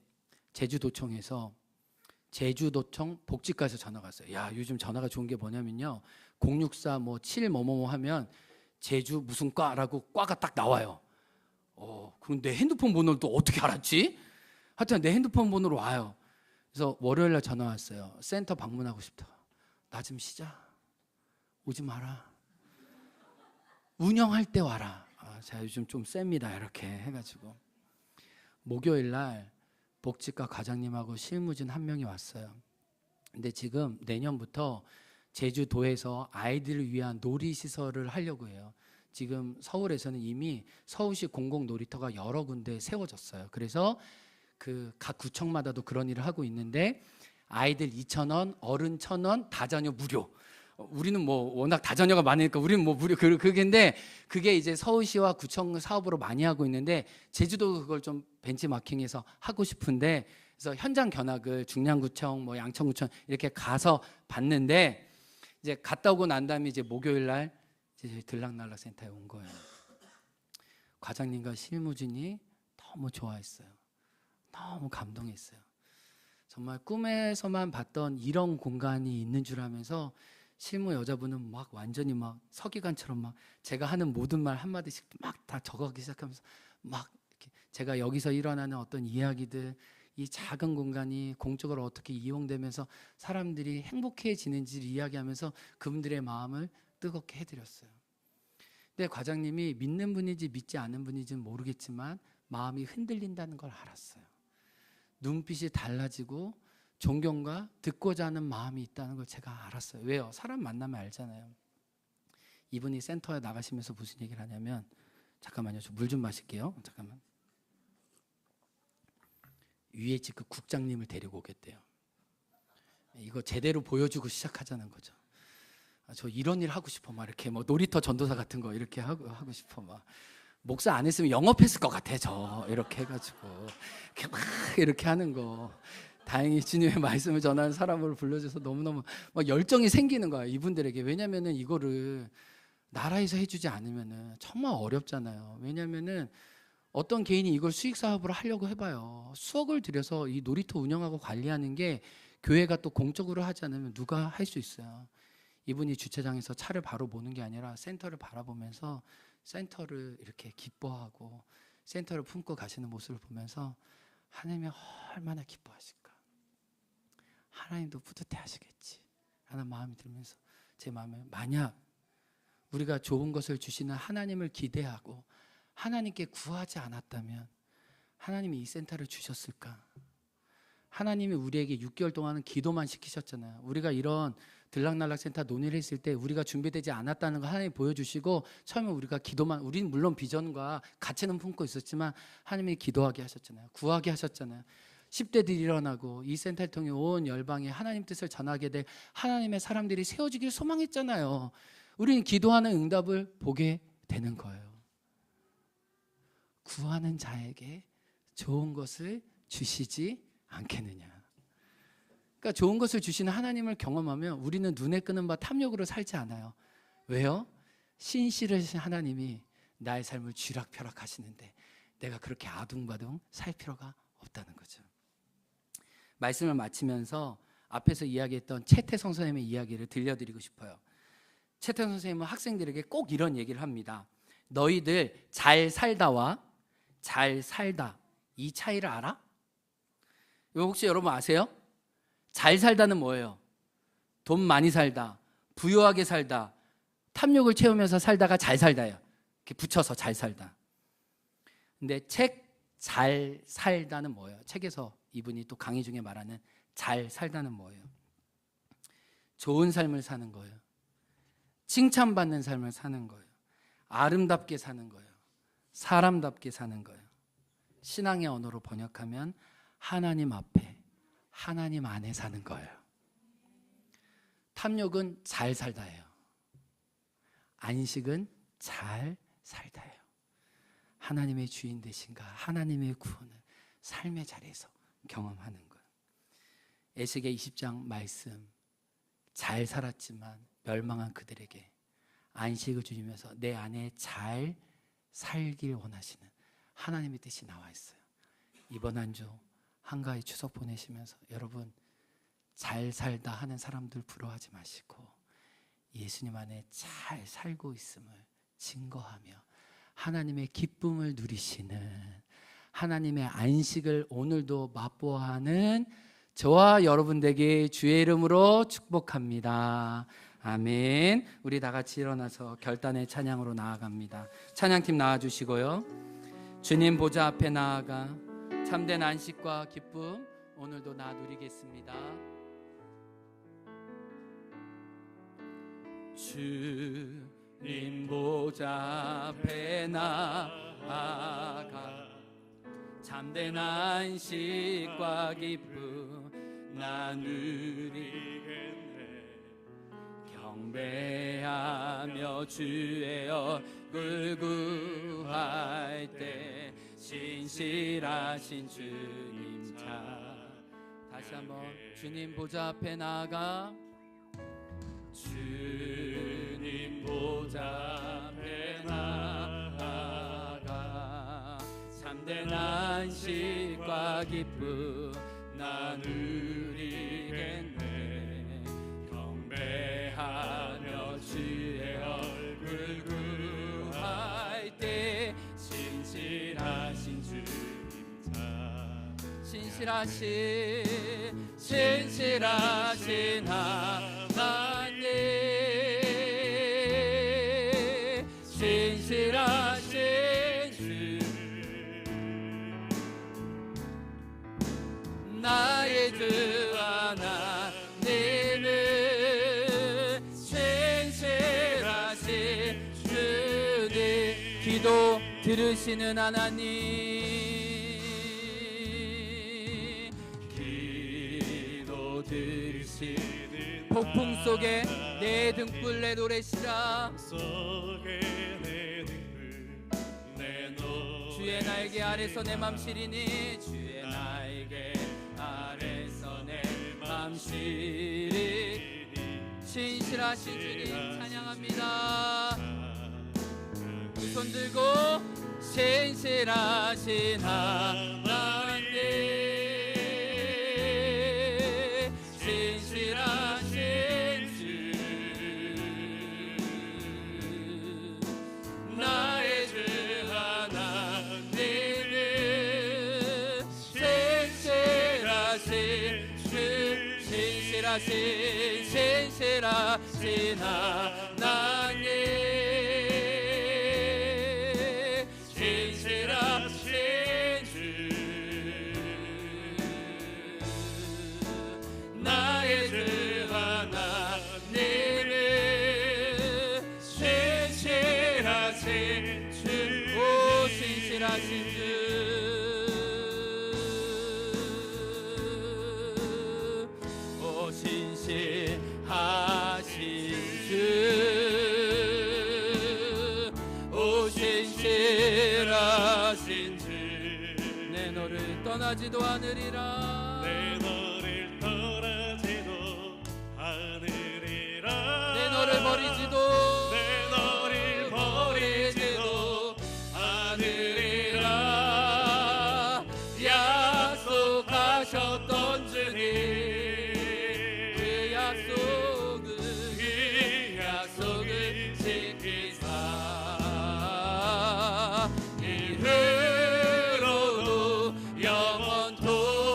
제주도청에서 제주도청 복지과에서 전화가 왔어요. 야, 요즘 전화가 좋은 게 뭐냐면요, 064 뭐 7 뭐뭐뭐 하면 제주 무슨 과라고 과가 딱 나와요. 그럼 내 핸드폰 번호를 또 어떻게 알았지? 하여튼 내 핸드폰 번호로 와요. 그래서 월요일날 전화 왔어요. 센터 방문하고 싶다. 나 좀 쉬자. 오지 마라. 운영할 때 와라. 제가 요즘 좀 셉니다. 이렇게 해가지고 목요일날 복지과 과장님하고 실무진 한 명이 왔어요. 근데 지금 내년부터 제주도에서 아이들을 위한 놀이시설을 하려고 해요. 지금 서울에서는 이미 서울시 공공놀이터가 여러 군데 세워졌어요. 그래서 그 각 구청마다도 그런 일을 하고 있는데 아이들 2,000원, 어른 1,000원, 다자녀 무료. 우리는 뭐 워낙 다자녀가 많으니까 우리는 뭐 무료 그게인데, 그게 이제 서울시와 구청 사업으로 많이 하고 있는데 제주도 그걸 좀 벤치마킹해서 하고 싶은데, 그래서 현장 견학을 중량구청 뭐 양천구청 이렇게 가서 봤는데, 이제 갔다 오고 난 다음에 이제 목요일 날 이제 들락날락센터에 온 거예요. 과장님과 실무진이 너무 좋아했어요. 너무 감동했어요. 정말 꿈에서만 봤던 이런 공간이 있는 줄 알면서 실무 여자분은 막 완전히 막 서기관처럼 막 제가 하는 모든 말 한마디씩 막 다 적어가기 시작하면서 막 이렇게 제가 여기서 일어나는 어떤 이야기들, 이 작은 공간이 공적으로 어떻게 이용되면서 사람들이 행복해지는지를 이야기하면서 그분들의 마음을 뜨겁게 해드렸어요. 근데 과장님이 믿는 분인지 믿지 않는 분인지는 모르겠지만 마음이 흔들린다는 걸 알았어요. 눈빛이 달라지고 존경과 듣고자 하는 마음이 있다는 걸 제가 알았어요. 왜요? 사람 만나면 알잖아요. 이분이 센터에 나가시면서 무슨 얘기를 하냐면, 잠깐만요, 저 물 좀 마실게요. 잠깐만. 위에 그 국장님을 데리고 오겠대요. 이거 제대로 보여주고 시작하자는 거죠. 저 이런 일 하고 싶어, 막 이렇게 뭐 놀이터 전도사 같은 거 이렇게 하고 싶어, 막 목사 안 했으면 영업했을 것 같아, 저 이렇게 해가지고 이렇게 막 이렇게 하는 거. 다행히 주님의 말씀을 전하는 사람을 불러줘서 너무너무 막 열정이 생기는 거야, 이분들에게. 왜냐면은 이거를 나라에서 해주지 않으면은 정말 어렵잖아요. 왜냐면은 어떤 개인이 이걸 수익 사업으로 하려고 해봐요. 수억을 들여서 이 놀이터 운영하고 관리하는 게 교회가 또 공적으로 하지 않으면 누가 할 수 있어요. 이분이 주차장에서 차를 바로 보는 게 아니라 센터를 바라보면서 센터를 이렇게 기뻐하고 센터를 품고 가시는 모습을 보면서 하나님이 얼마나 기뻐하실까, 하나님도 뿌듯해 하시겠지 하는 마음이 들면서 제 마음에, 만약 우리가 좋은 것을 주시는 하나님을 기대하고 하나님께 구하지 않았다면 하나님이 이 센터를 주셨을까? 하나님이 우리에게 6개월 동안은 기도만 시키셨잖아요. 우리가 이런 들락날락센터 논의를 했을 때 우리가 준비되지 않았다는 걸 하나님이 보여주시고, 처음에 우리가 기도만, 우리는 물론 비전과 가치는 품고 있었지만 하나님이 기도하게 하셨잖아요. 구하게 하셨잖아요. 10대들이 일어나고 이 센터를 통해 온 열방에 하나님 뜻을 전하게 될 하나님의 사람들이 세워지길 소망했잖아요. 우리는 기도하는 응답을 보게 되는 거예요. 구하는 자에게 좋은 것을 주시지 않겠느냐. 그러니까 좋은 것을 주시는 하나님을 경험하면 우리는 눈에 끄는 바 탐욕으로 살지 않아요. 왜요? 신실하신 하나님이 나의 삶을 쥐락펴락 하시는데 내가 그렇게 아둥바둥 살 필요가 없다는 거죠. 말씀을 마치면서 앞에서 이야기했던 채태성 선생님의 이야기를 들려드리고 싶어요. 채태성 선생님은 학생들에게 꼭 이런 얘기를 합니다. 너희들 잘 살다와 잘 살다, 이 차이를 알아? 이거 혹시 여러분 아세요? 잘 살다는 뭐예요? 돈 많이 살다, 부유하게 살다, 탐욕을 채우면서 살다가 잘 살다요. 이렇게 붙여서 잘 살다. 근데 책 잘 살다는 뭐예요? 책에서 이분이 또 강의 중에 말하는 잘 살다는 뭐예요? 좋은 삶을 사는 거예요. 칭찬받는 삶을 사는 거예요. 아름답게 사는 거예요. 사람답게 사는 거예요. 신앙의 언어로 번역하면 하나님 앞에, 하나님 안에 사는 거예요. 탐욕은 잘 살다예요. 안식은 잘 살다예요. 하나님의 주인 되신가, 하나님의 구원을 삶의 자리에서 경험하는 거예요. 에스겔 20장 말씀, 잘 살았지만 멸망한 그들에게 안식을 주시면서 내 안에 잘 살길 원하시는 하나님의 뜻이 나와 있어요. 이번 한 주 한가위 추석 보내시면서 여러분 잘 살다 하는 사람들 부러워하지 마시고 예수님 안에 잘 살고 있음을 증거하며 하나님의 기쁨을 누리시는, 하나님의 안식을 오늘도 맛보아하는 저와 여러분 되게 주의 이름으로 축복합니다. 아멘. 우리 다 같이 일어나서 결단의 찬양으로 나아갑니다. 찬양팀 나와주시고요. 주님 보좌 앞에 나아가 참된 안식과 기쁨 오늘도 나 누리겠습니다. 주님 보좌 앞에 나아가 참된 안식과 기쁨 나 누리겠네. 경배하며 주의 얼굴 구할 때 신실하신 주님 차. 다시 한번 주님 보좌 앞에 나아가 주님 보좌 앞에 나아가 참된 안식과 기쁨 나 누리겠네. 경배하며 주의 얼굴 구할 때 신실하신 주님 차. 신실하신 하나님, 신실하신 주 나의 주 하나님은 신실하신 주님. 기도 들으시는 하나님, 기도 들으시는 폭풍 속에 내 등불 내 노래시라. 주의 날개 아래서 내 맘 시리니 주의 날개 아래서 내 맘 시리니 신실하신 주님 찬양합니다. 두 손 들고 신실하신 하나님, 신실하신 주 나의 주 하나님은 신실하신 주, 신실하신 하나님, 신실하신 주 나의 주 하나님은 신실하신 주. 오 신실하신 주, 오 신실하신 주, 오 신실하신 주. 내 너를 떠나지도 않으리라. 내 너를 떠나지도 않으리라. 내 너를 버리지도 않으리라. 약속하셨던 주님, 그 약속을 지키사 이후로도 영원토록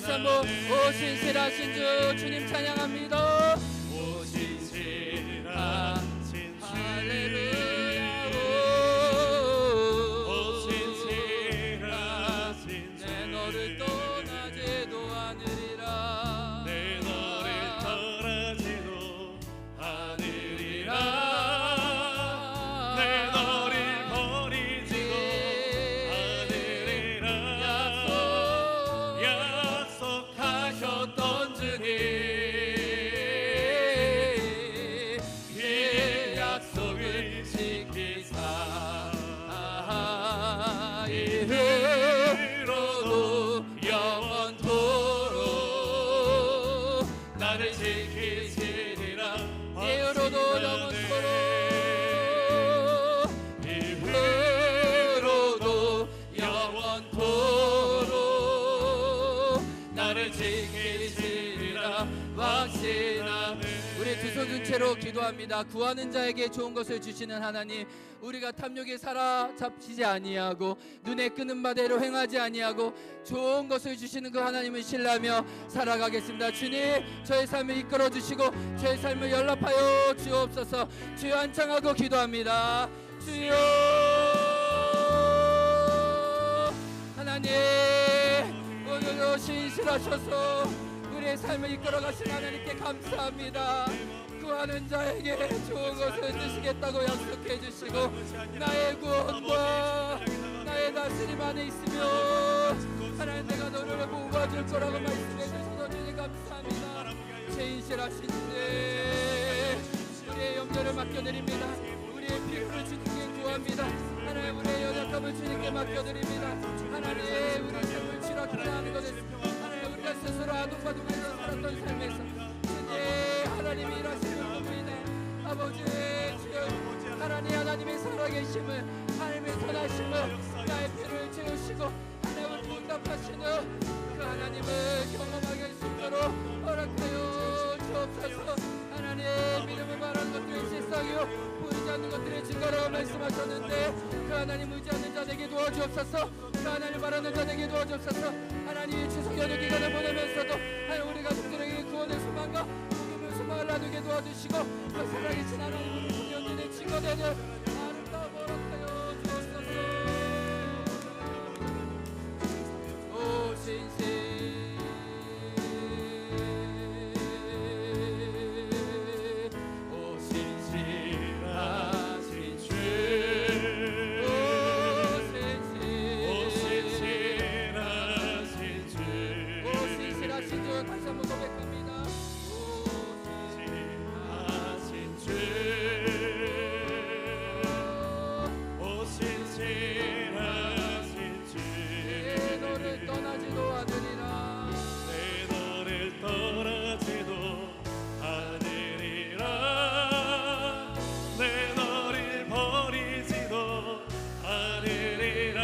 다시 한번 오 신실하신 주 주님 찬양합니다. 오 신실하신 주 할렐루야. 오 신실하신 주 내 너를 떠나지도 않으리라. 내 너를 떠나지도 않으리라 내 너를 버리지도 않으리라 약속하셨던 주님 그 약속을 지키사 이후로도 영원토록 나를 지키시리라 이후로도 영원토록 이후로도 영원토록 나를 지키시리라 확신하네. 우리 두 손 든 채로 기도합니다. 구하는 자에게 좋은 것을 주시는 하나님, 우리가 탐욕에 사로잡히지 아니하고 눈에 끄는 바대로 행하지 아니하고 좋은 것을 주시는 그 하나님을 신뢰하며 살아가겠습니다. 주님, 저의 삶을 이끌어 주시고 저의 삶을 연락하여 주옵소서. 주여 한창하고 기도합니다. 주여 하나님, 오늘도 신실하셔서 우리의 삶을 이끌어 가신 하나님께 감사합니다. 구하는 자에게 좋은 것을 주시겠다고 약속해 주시고 나의 구원과 나의 다스림 안에 있으며 하나님 내가 너를 보호해줄 거라고 말씀해 주셔서 주님 감사합니다. 신실하신 때 우리의 염려를 맡겨드립니다. 우리의 필요를 주님께 구합니다. 하나님 우리의 연약함을 주님께 맡겨드립니다. 하나님 우리 삶을 지락하는 것에서 하나님 우리가 스스로 아둥바둥해서 살았던 삶에서 주님 하나님이 일하시는 부분이네. 아버지 주여 하나님 하나님의 살아계심을 하나님의 선하심을 나의 피를 채우시고 하나님을 응답하시는 그 하나님을 경험하게 할 수 있도록 허락하여 주옵소서. 하나님 믿음을 말하는 것들이 실상이요 보이지 않는 것들의 증거라고 말씀하셨는데 그 하나님 의지하는 자에게 도와주옵소서. 그 하나님 말하는 자에게 도와주옵소서. 하나님 추석 연휴 기간을 보내면서도 하나님 우리 가족들에게 구원의 소망과 복음의 소망을 나누게 도와주시고 그 살아계신 하나님 우리 구원되는 증거되는 아름다운 허락하여 주옵소서. 오 신실 다시 한번 고백합니다. 오 신실하신 주 내 너를 떠나지도 않으리라. 내 너를 떠나지도 않으리라 내 너를 버리지도 않으리라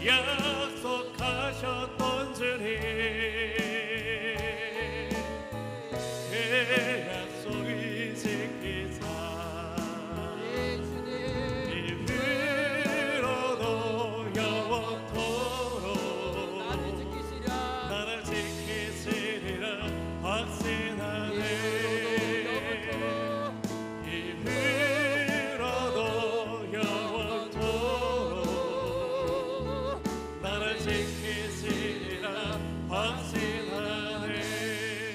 약속하셨던 주님 그 약속을 지키사 이후로도 영원토록 나를 지키시리라 확신하네 이후로도 영원토록 나를 지키시리라 확신하네.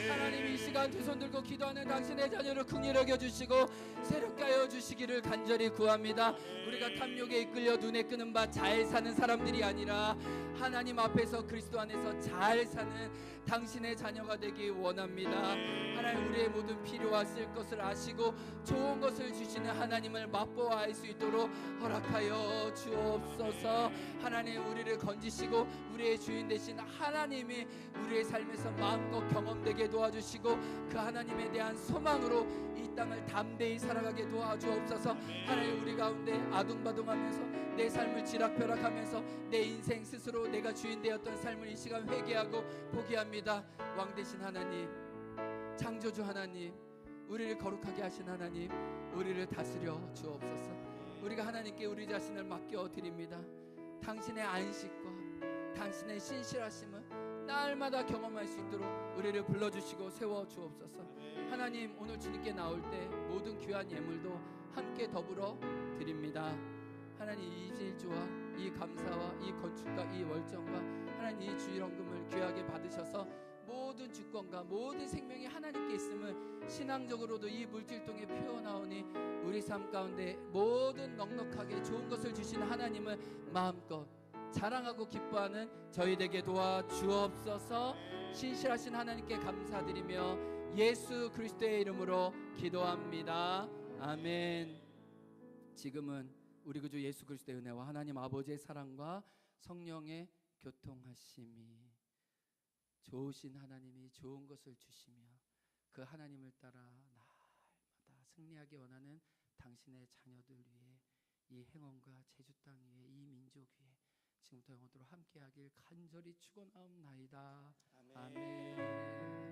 하나님 이 시간 두 손 들고 기도하는 당신의 자녀를 긍휼히 여겨주시고 새롭게 하여 주시기를 간절히 구합니다. 우리가 탐욕에 이끌려 눈에 끄는 바 잘 사는 사람들이 아니라 하나님 앞에서 그리스도 안에서 잘 사는 당신의 자녀가 되기 원합니다. 하나님 우리의 모든 필요와 쓸 것을 아시고 좋은 것을 주시는 하나님을 맛보아 알 수 있도록 허락하여 주옵소서. 하나님 우리를 건지시고 우리의 주인 되신 하나님이 우리의 삶에서 마음껏 경험되게 도와주시고 그 하나님에 대한 소망으로 이 땅을 담대히 살아가게 도와주옵소서. 하나님 우리 가운데 아둥바둥하면서 내 삶을 지락펴락하면서 내 인생 스스로 내가 주인 되었던 삶을 이 시간 회개하고 포기합니다. 왕 되신 하나님, 창조주 하나님, 우리를 거룩하게 하신 하나님, 우리를 다스려 주옵소서. 우리가 하나님께 우리 자신을 맡겨 드립니다. 당신의 안식과 당신의 신실하심을 날마다 경험할 수 있도록 우리를 불러주시고 세워주옵소서. 하나님, 오늘 주님께 나올 때 모든 귀한 예물도 함께 더불어 드립니다. 하나님, 이 질주와 이 감사와 이 건축과 이 월정과 하나님 이 주일헌금을 귀하게 받으셔서 모든 주권과 모든 생명이 하나님께 있음을 신앙적으로도 이 물질통에 피어나오니 우리 삶 가운데 모든 넉넉하게 좋은 것을 주신 하나님을 마음껏 자랑하고 기뻐하는 저희에게 도와주옵소서. 신실하신 하나님께 감사드리며 예수 그리스도의 이름으로 기도합니다. 아멘. 지금은 우리 구주 예수 그리스도의 은혜와 하나님 아버지의 사랑과 성령의 교통하심이 좋으신 하나님이 좋은 것을 주시며 그 하나님을 따라 날마다 승리하기 원하는 당신의 자녀들 위해 이 행원과 제주 땅 위에 이 민족 위에 지금부터 영원토록 함께하길 간절히 축원하옵나이다. 아멘.